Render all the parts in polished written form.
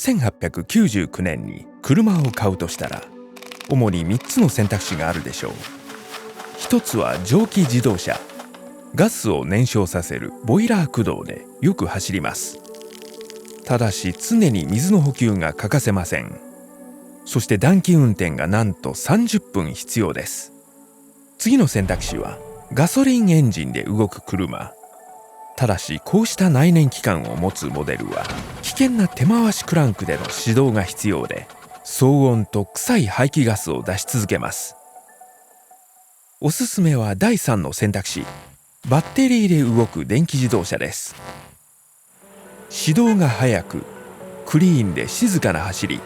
1899年に車を買うとしたら、主に3つの選択肢があるでしょう。一つは蒸気自動車。ガスを燃焼させるボイラー駆動でよく走ります。ただし常に水の補給が欠かせません。そして暖気運転がなんと30分必要です。次の選択肢はガソリンエンジンで動く車。ただしこうした内燃機関を持つモデルは危険な手回しクランクでの始動が必要で、騒音と臭い排気ガスを出し続けます。おすすめは第3の選択肢、バッテリーで動く電気自動車です。始動が速く、クリーンで静かな走り、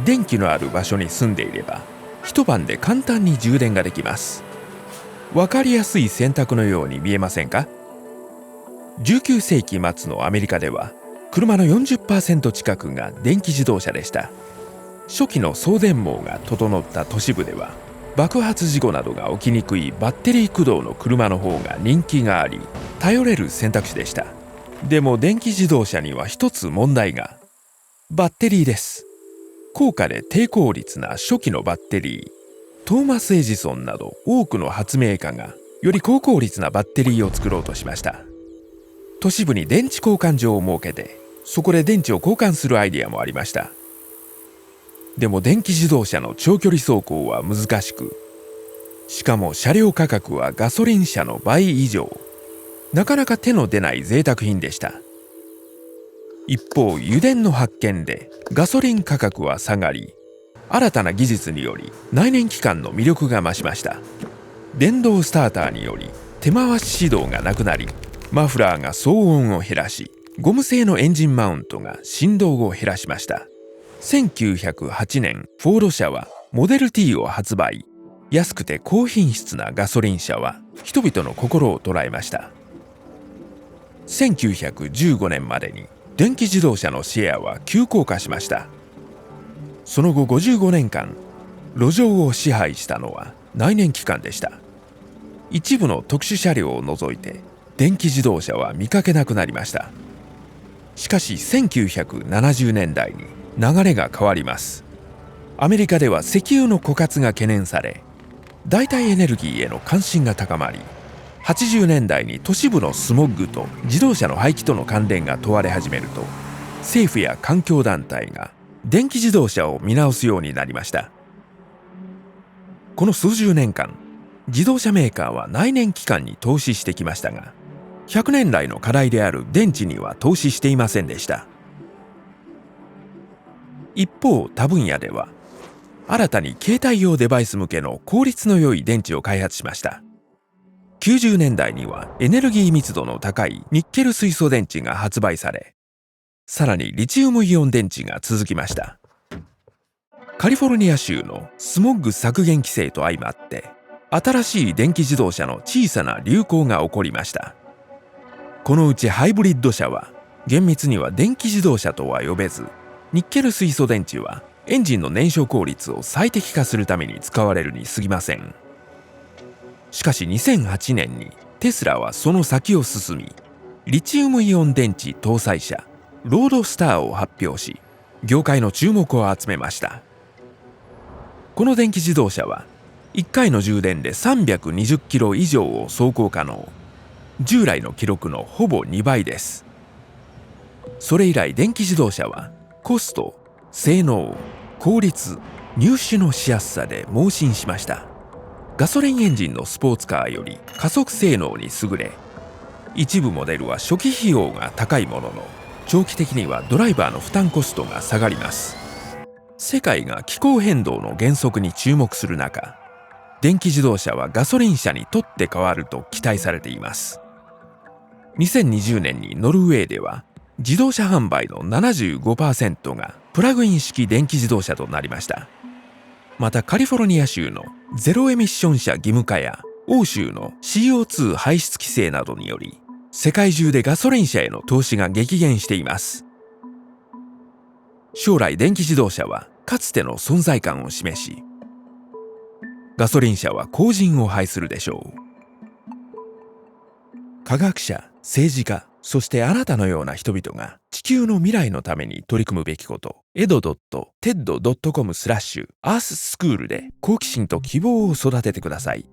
電気のある場所に住んでいれば一晩で簡単に充電ができます。わかりやすい選択のように見えませんか？19世紀末のアメリカでは車の 40% 近くが電気自動車でした。初期の送電網が整った都市部では爆発事故などが起きにくいバッテリー駆動の車の方が人気があり、頼れる選択肢でした。でも電気自動車には一つ問題が。バッテリーです。高価で低効率な初期のバッテリー、トーマス・エジソンなど多くの発明家がより高効率なバッテリーを作ろうとしました。都市部に電池交換所を設けて、そこで電池を交換するアイデアもありました。でも電気自動車の長距離走行は難しく、しかも車両価格はガソリン車の倍以上。なかなか手の出ない贅沢品でした。一方、油田の発見でガソリン価格は下がり、新たな技術により内燃機関の魅力が増しました。電動スターターにより手回し始動がなくなり、マフラーが騒音を減らし、ゴム製のエンジンマウントが振動を減らしました。1908年、フォード社はモデル T を発売。安くて高品質なガソリン車は人々の心を捉えました。1915年までに電気自動車のシェアは急降下しました。その後55年間、路上を支配したのは内燃機関でした。一部の特殊車両を除いて電気自動車は見かけなくなりました。しかし1970年代に流れが変わります。アメリカでは石油の枯渇が懸念され、代替エネルギーへの関心が高まり、80年代に都市部のスモッグと自動車の排気との関連が問われ始めると、政府や環境団体が電気自動車を見直すようになりました。この数十年間、自動車メーカーは内燃機関に投資してきましたが、100年来の課題である電池には投資していませんでした。一方、他分野では新たに携帯用デバイス向けの効率の良い電池を開発しました。90年代にはエネルギー密度の高いニッケル水素電池が発売され、さらにリチウムイオン電池が続きました。カリフォルニア州のスモッグ削減規制と相まって、新しい電気自動車の小さな流行が起こりました。このうちハイブリッド車は厳密には電気自動車とは呼べず、ニッケル水素電池はエンジンの燃焼効率を最適化するために使われるに過ぎません。しかし2008年にテスラはその先を進み、リチウムイオン電池搭載車ロードスターを発表し、業界の注目を集めました。この電気自動車は1回の充電で320キロ以上を走行可能。従来の記録のほぼ2倍です。それ以来電気自動車はコスト、性能、効率、入手のしやすさで猛進しました。ガソリンエンジンのスポーツカーより加速性能に優れ、一部モデルは初期費用が高いものの、長期的にはドライバーの負担コストが下がります。世界が気候変動の減速に注目する中、電気自動車はガソリン車に取って代わると期待されています。2020年にノルウェーでは自動車販売の 75% がプラグイン式電気自動車となりました。またカリフォルニア州のゼロエミッション車義務化や欧州の CO2 排出規制などにより、世界中でガソリン車への投資が激減しています。将来電気自動車はかつての存在感を示し、ガソリン車は後塵を拝するでしょう。科学者、政治家、そしてあなたのような人々が地球の未来のために取り組むべきこと、edo.ted.com/earthschool で好奇心と希望を育ててください。